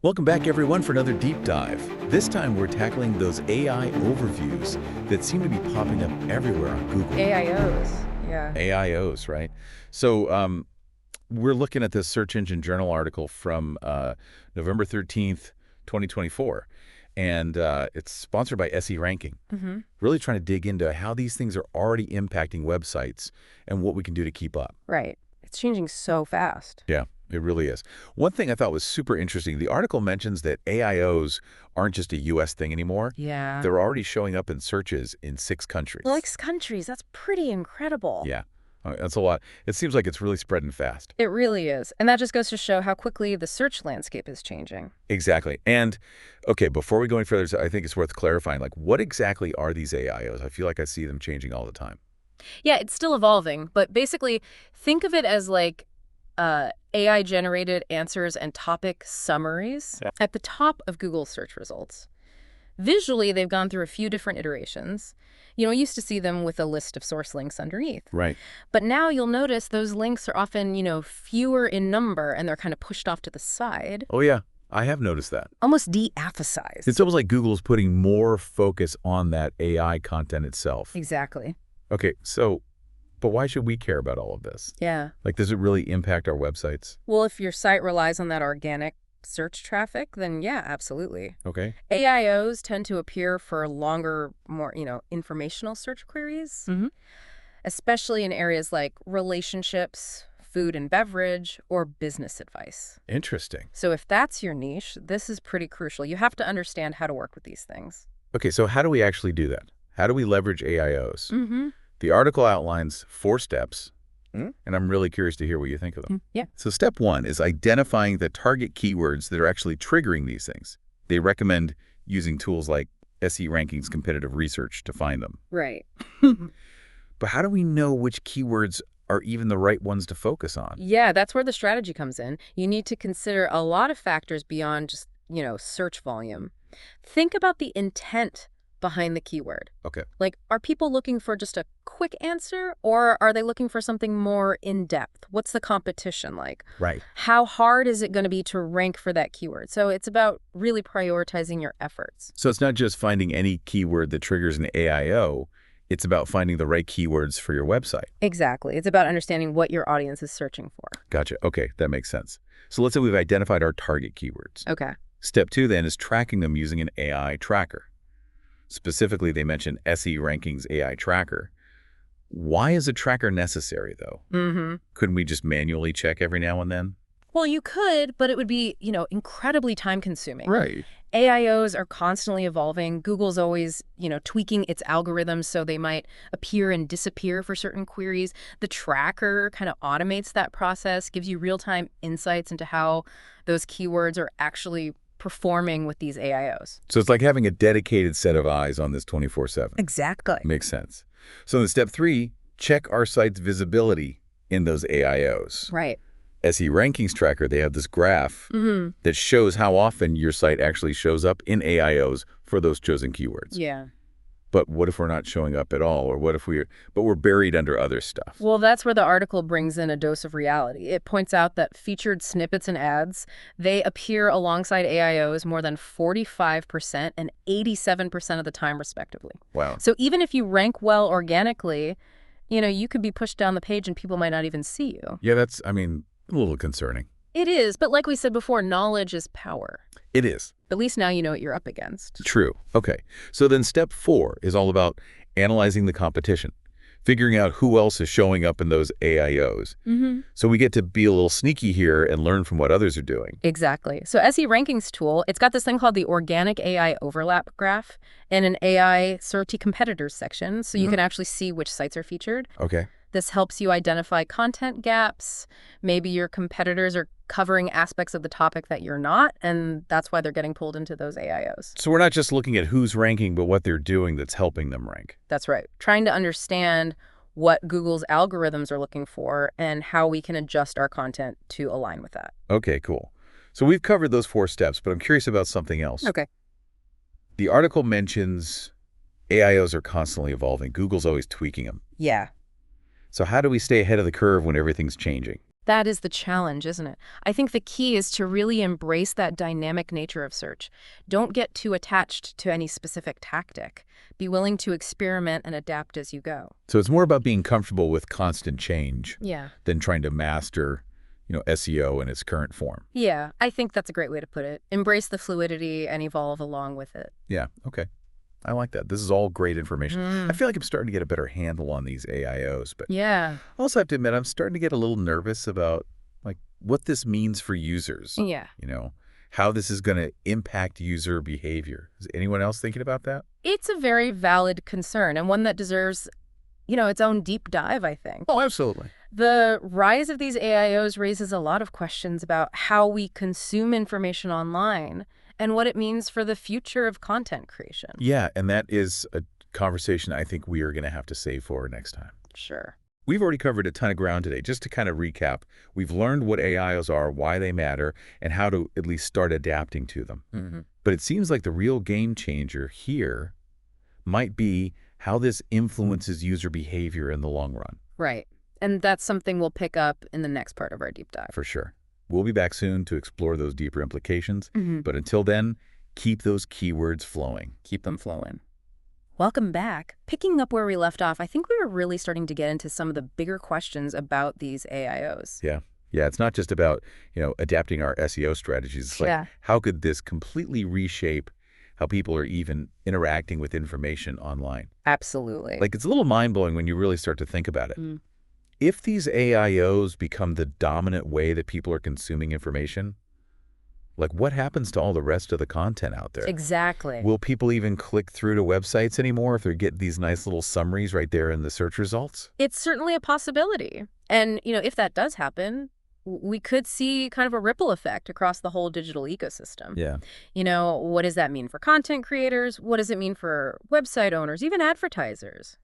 Welcome back, everyone, for another deep dive. This time, we're tackling those AI overviews that seem to be popping up everywhere on Google. AIOs, yeah. AIOs, right? So we're looking at this Search Engine Journal article from November 13th, 2024, and it's sponsored by SE Ranking. Really trying to dig into how these things are already impacting websites and what we can do to keep up. Right. It's changing so fast. Yeah. It really is. One thing I thought was super interesting, the article mentions that AIOs aren't just a U.S. thing anymore. Yeah. They're already showing up in searches in 6 countries. 6 countries. That's pretty incredible. Yeah, that's a lot. It seems like it's really spreading fast. It really is. And that just goes to show how quickly the search landscape is changing. Exactly. And, okay, before we go any further, I think it's worth clarifying, like, what exactly are these AIOs? I feel like I see them changing all the time. Yeah, it's still evolving. But basically, think of it as like AI-generated answers and topic summaries at the top of Google search results. Visually, they've gone through a few different iterations. You know, I used to see them with a list of source links underneath. Right. But now you'll notice those links are often, fewer in number, and they're kind of pushed off to the side. Oh, yeah. I have noticed that. Almost de-emphasized. It's almost like Google's putting more focus on that AI content itself. Exactly. Okay, but why should we care about all of this? Yeah. Like, does it really impact our websites? Well, if your site relies on that organic search traffic, then yeah, absolutely. Okay. AIOs tend to appear for longer, more, informational search queries, especially in areas like relationships, food and beverage, or business advice. Interesting. So if that's your niche, this is pretty crucial. You have to understand how to work with these things. Okay, so how do we actually do that? How do we leverage AIOs? The article outlines 4 steps, and I'm really curious to hear what you think of them. Yeah. So step 1 is identifying the target keywords that are actually triggering these things. They recommend using tools like SE Ranking's competitive research to find them. Right. But how do we know which keywords are even the right ones to focus on? Yeah, that's where the strategy comes in. You need to consider a lot of factors beyond just, search volume. Think about the intent behind the keyword. Okay. Like, are people looking for just a quick answer, or are they looking for something more in-depth? What's the competition like? Right. How hard is it going to be to rank for that keyword? So it's about really prioritizing your efforts. So it's not just finding any keyword that triggers an AIO. It's about finding the right keywords for your website. Exactly. It's about understanding what your audience is searching for. Gotcha. Okay, that makes sense. So let's say we've identified our target keywords. Okay. Step 2 then is tracking them using an AI tracker. Specifically, they mention SE Ranking's AI tracker. Why is a tracker necessary, though? Couldn't we just manually check every now and then? Well, you could, but it would be, incredibly time-consuming. Right. AIOs are constantly evolving. Google's always, tweaking its algorithms so they might appear and disappear for certain queries. The tracker kind of automates that process, gives you real-time insights into how those keywords are actually performing with these AIOs. So it's like having a dedicated set of eyes on this 24/7. Exactly. Makes sense. So in step 3, check our site's visibility in those AIOs. Right. SE Rankings Tracker, they have this graph that shows how often your site actually shows up in AIOs for those chosen keywords. Yeah. But what if we're not showing up at all? Or what if we're buried under other stuff? Well, that's where the article brings in a dose of reality. It points out that featured snippets and ads, they appear alongside AIOs more than 45% and 87% of the time, respectively. Wow. So even if you rank well organically, you could be pushed down the page and people might not even see you. Yeah, that's, a little concerning. It is, but like we said before, knowledge is power. It is. At least now you know what you're up against. True. Okay. So then step 4 is all about analyzing the competition, figuring out who else is showing up in those AIOs. So we get to be a little sneaky here and learn from what others are doing. Exactly. So SE Rankings tool, it's got this thing called the Organic AI Overlap Graph and an AI searchy competitors section, so you can actually see which sites are featured. Okay. This helps you identify content gaps. Maybe your competitors are covering aspects of the topic that you're not, and that's why they're getting pulled into those AIOs. So we're not just looking at who's ranking, but what they're doing that's helping them rank. That's right. Trying to understand what Google's algorithms are looking for and how we can adjust our content to align with that. Okay, cool. So we've covered those 4 steps, but I'm curious about something else. Okay. The article mentions AIOs are constantly evolving. Google's always tweaking them. Yeah. So how do we stay ahead of the curve when everything's changing? That is the challenge, isn't it? I think the key is to really embrace that dynamic nature of search. Don't get too attached to any specific tactic. Be willing to experiment and adapt as you go. So it's more about being comfortable with constant change Yeah. than trying to master, SEO in its current form. Yeah, I think that's a great way to put it. Embrace the fluidity and evolve along with it. Yeah, okay. I like that. This is all great information. I feel like I'm starting to get a better handle on these AIOs, but Yeah. I also have to admit I'm starting to get a little nervous about like what this means for users. Yeah. How this is going to impact user behavior. Is anyone else thinking about that? It's a very valid concern and one that deserves, its own deep dive, I think. Oh, absolutely. The rise of these AIOs raises a lot of questions about how we consume information online and what it means for the future of content creation. Yeah, and that is a conversation I think we are going to have to save for next time. Sure. We've already covered a ton of ground today. Just to kind of recap, we've learned what AIOs are, why they matter, and how to at least start adapting to them. But it seems like the real game changer here might be how this influences user behavior in the long run. Right. And that's something we'll pick up in the next part of our deep dive. For sure. We'll be back soon to explore those deeper implications. But until then, keep those keywords flowing. Keep them flowing. Welcome back. Picking up where we left off, I think we were really starting to get into some of the bigger questions about these AIOs. Yeah. Yeah, it's not just about, adapting our SEO strategies. It's like, how could this completely reshape how people are even interacting with information online? Absolutely. Like, it's a little mind-blowing when you really start to think about it. If these AIOs become the dominant way that people are consuming information, like what happens to all the rest of the content out there? Exactly. Will people even click through to websites anymore if they get these nice little summaries right there in the search results? It's certainly a possibility. And, if that does happen, we could see kind of a ripple effect across the whole digital ecosystem. Yeah. What does that mean for content creators? What does it mean for website owners, even advertisers,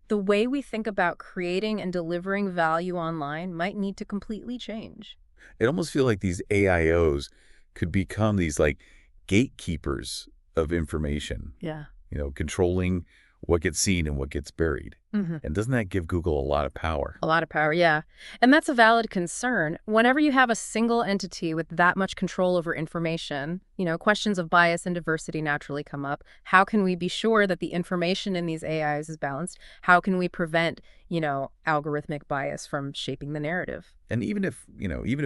The way we think about creating and delivering value online might need to completely change. It almost feels like these AIOs could become these like gatekeepers of information, Yeah. Controlling what gets seen and what gets buried. And doesn't that give Google a lot of power? A lot of power, yeah. And that's a valid concern. Whenever you have a single entity with that much control over information, questions of bias and diversity naturally come up. How can we be sure that the information in these AIs is balanced? How can we prevent, algorithmic bias from shaping the narrative? And even if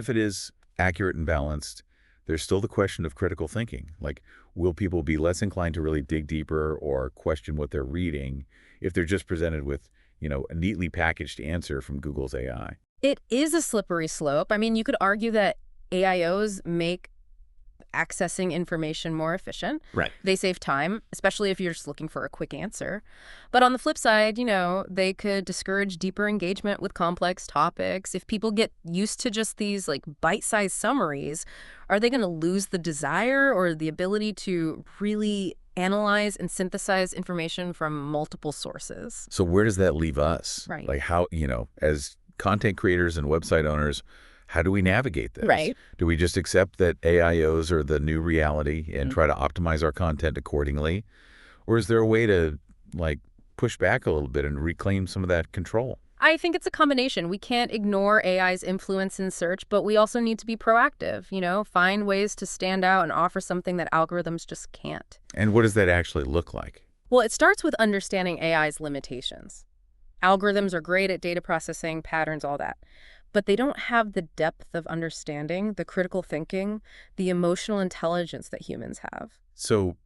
it is accurate and balanced, there's still the question of critical thinking. Like, will people be less inclined to really dig deeper or question what they're reading if they're just presented with, a neatly packaged answer from Google's AI? It is a slippery slope. I mean, you could argue that AIOs make accessing information more efficient. Right. They save time, especially if you're just looking for a quick answer. But on the flip side, they could discourage deeper engagement with complex topics. If people get used to just these like bite-sized summaries, are they going to lose the desire or the ability to really analyze and synthesize information from multiple sources? So where does that leave us? Right. Like how, as content creators and website owners, how do we navigate this? Right. Do we just accept that AIOs are the new reality and try to optimize our content accordingly? Or is there a way to push back a little bit and reclaim some of that control? I think it's a combination. We can't ignore AI's influence in search, but we also need to be proactive, find ways to stand out and offer something that algorithms just can't. And what does that actually look like? Well, it starts with understanding AI's limitations. Algorithms are great at data processing, patterns, all that. But they don't have the depth of understanding, the critical thinking, the emotional intelligence that humans have. So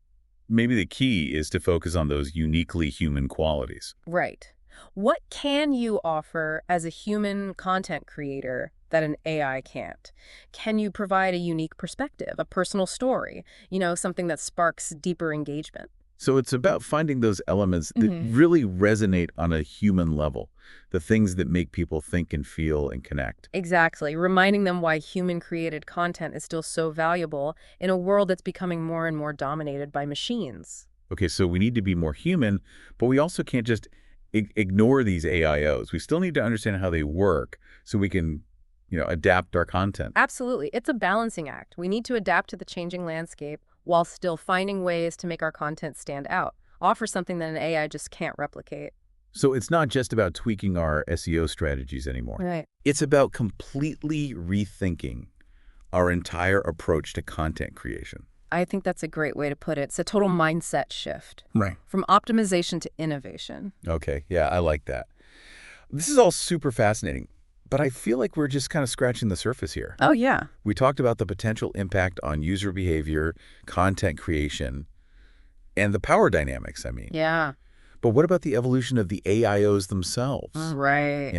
maybe the key is to focus on those uniquely human qualities. Right. What can you offer as a human content creator that an AI can't? Can you provide a unique perspective, a personal story, something that sparks deeper engagement? So it's about finding those elements that really resonate on a human level, the things that make people think and feel and connect. Exactly. Reminding them why human-created content is still so valuable in a world that's becoming more and more dominated by machines. Okay, so we need to be more human, but we also can't just ignore these AIOs. We still need to understand how they work so we can, adapt our content. Absolutely. It's a balancing act. We need to adapt to the changing landscape while still finding ways to make our content stand out, offer something that an AI just can't replicate. So it's not just about tweaking our SEO strategies anymore. Right. It's about completely rethinking our entire approach to content creation. I think that's a great way to put it. It's a total mindset shift. Right. From optimization to innovation. Okay, yeah, I like that. This is all super fascinating, but I feel like we're just kind of scratching the surface here. Oh, yeah. We talked about the potential impact on user behavior, content creation, and the power dynamics, I mean. Yeah. But what about the evolution of the AIOs themselves? Right.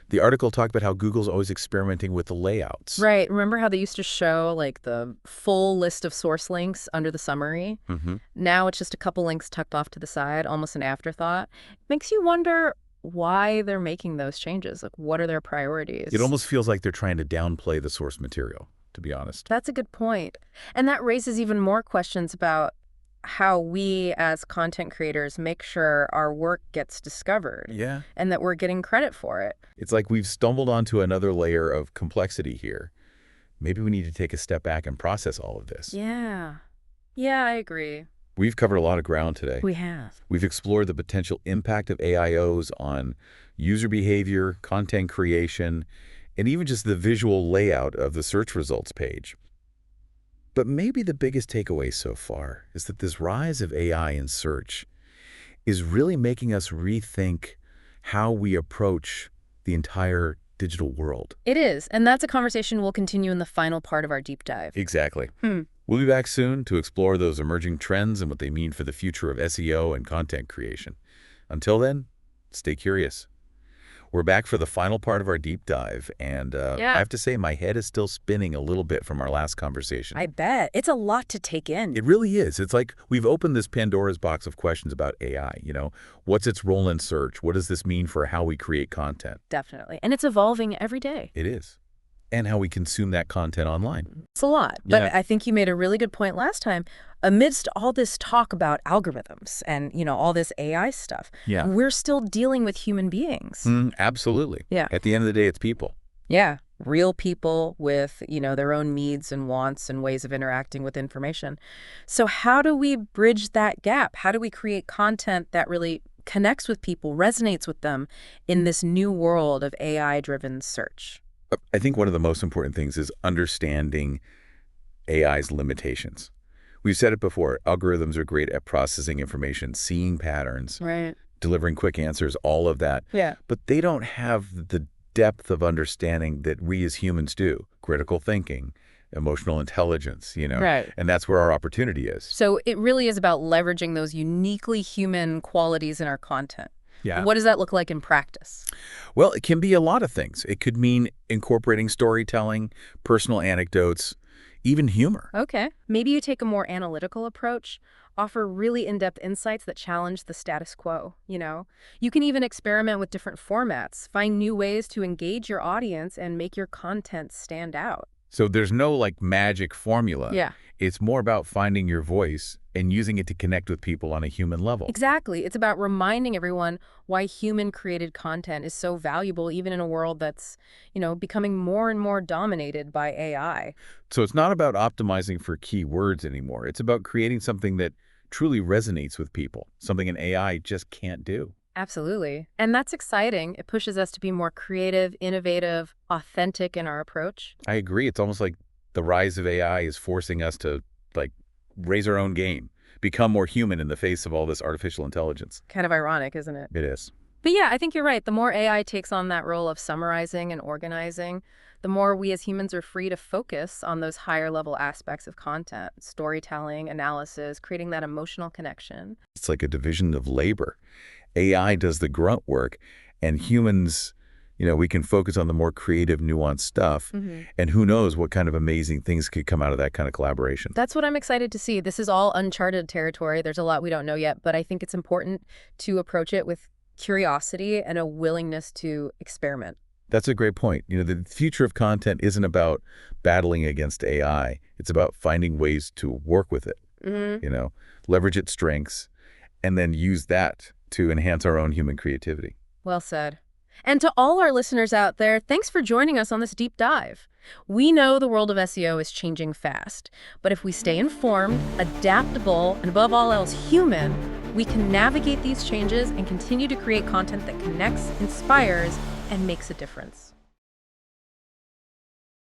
The article talked about how Google's always experimenting with the layouts. Right. Remember how they used to show like the full list of source links under the summary? Mm-hmm. Now it's just a couple links tucked off to the side, almost an afterthought. Makes you wonder why they're making those changes. Like, what are their priorities? It almost feels like they're trying to downplay the source material, to be honest. That's a good point. And that raises even more questions about how we as content creators make sure our work gets discovered. Yeah. And that we're getting credit for it. It's like we've stumbled onto another layer of complexity here. Maybe we need to take a step back and process all of this. Yeah. Yeah, I agree. We've covered a lot of ground today. We have. We've explored the potential impact of AIOs on user behavior, content creation, and even just the visual layout of the search results page. But maybe the biggest takeaway so far is that this rise of AI in search is really making us rethink how we approach the entire digital world. It is. And that's a conversation we'll continue in the final part of our deep dive. Exactly. We'll be back soon to explore those emerging trends and what they mean for the future of SEO and content creation. Until then, stay curious. We're back for the final part of our deep dive, and I have to say my head is still spinning a little bit from our last conversation. I bet. It's a lot to take in. It really is. It's like we've opened this Pandora's box of questions about AI. What's its role in search? What does this mean for how we create content? Definitely. And it's evolving every day. It is. And how we consume that content online. It's a lot. But I think you made a really good point last time. Amidst all this talk about algorithms and, all this AI stuff, we're still dealing with human beings. Absolutely. Yeah. At the end of the day, it's people. Yeah. Real people with, their own needs and wants and ways of interacting with information. So how do we bridge that gap? How do we create content that really connects with people, resonates with them in this new world of AI-driven search? I think one of the most important things is understanding AI's limitations. We've said it before, algorithms are great at processing information, seeing patterns, right, delivering quick answers, all of that. Yeah. But they don't have the depth of understanding that we as humans do. Critical thinking, emotional intelligence, Right. And that's where our opportunity is. So it really is about leveraging those uniquely human qualities in our content. Yeah. What does that look like in practice? Well, it can be a lot of things. It could mean incorporating storytelling, personal anecdotes, even humor. Okay. Maybe you take a more analytical approach, offer really in-depth insights that challenge the status quo, You can even experiment with different formats, find new ways to engage your audience and make your content stand out. So there's no magic formula. Yeah. It's more about finding your voice and using it to connect with people on a human level. Exactly. It's about reminding everyone why human-created content is so valuable, even in a world that's, becoming more and more dominated by AI. So it's not about optimizing for keywords anymore. It's about creating something that truly resonates with people, something an AI just can't do. Absolutely. And that's exciting. It pushes us to be more creative, innovative, authentic in our approach. I agree. It's almost like the rise of AI is forcing us to, raise our own game, become more human in the face of all this artificial intelligence. Kind of ironic, isn't it? It is. But yeah, I think you're right. The more AI takes on that role of summarizing and organizing, the more we as humans are free to focus on those higher level aspects of content, storytelling, analysis, creating that emotional connection. It's like a division of labor. AI does the grunt work, and humans, we can focus on the more creative, nuanced stuff. And who knows what kind of amazing things could come out of that kind of collaboration. That's what I'm excited to see. This is all uncharted territory. There's a lot we don't know yet, but I think it's important to approach it with curiosity and a willingness to experiment. That's a great point. The future of content isn't about battling against AI. It's about finding ways to work with it, leverage its strengths, and then use that to enhance our own human creativity. Well said. And to all our listeners out there, thanks for joining us on this deep dive. We know the world of SEO is changing fast, but if we stay informed, adaptable, and above all else human, we can navigate these changes and continue to create content that connects, inspires, and makes a difference.